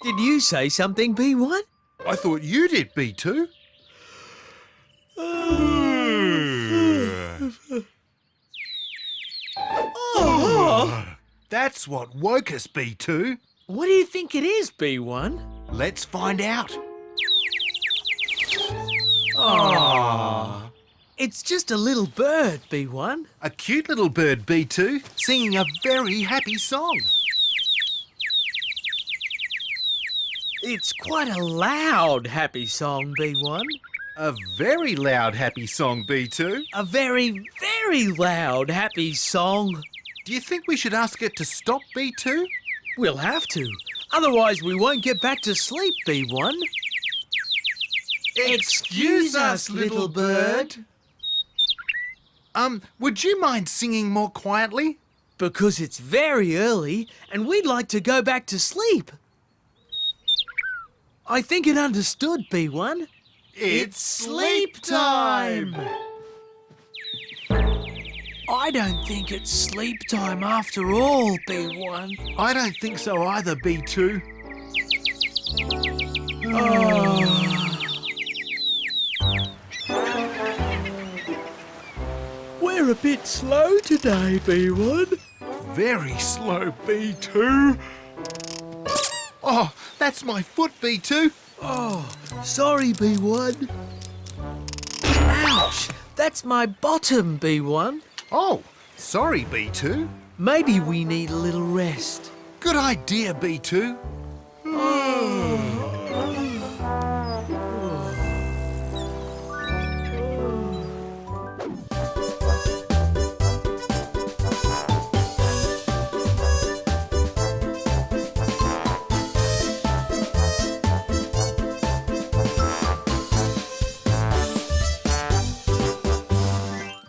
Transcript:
Did you say something, B1? I thought you did, B2. That's what woke us, B2. What do you think it is, B1? Let's find out. It's just a little bird, B1. A cute little bird, B2, singing a very happy song. It's quite a loud, happy song, B1. A very loud, happy song, B2. A very, very loud, happy song. Do you think we should ask it to stop, B2? We'll have to. Otherwise, we won't get back to sleep, B1. Excuse us, little bird. Would you mind singing more quietly? Because it's very early and we'd like to go back to sleep. I think it understood, B1. It's sleep time! I don't think it's sleep time after all, B1. I don't think so either, B2. We're a bit slow today, B1. Very slow, B2. Oh, that's my foot, B2. Oh, sorry, B1. Ouch! That's my bottom, B1. Oh, sorry, B2. Maybe we need a little rest. Good idea, B2.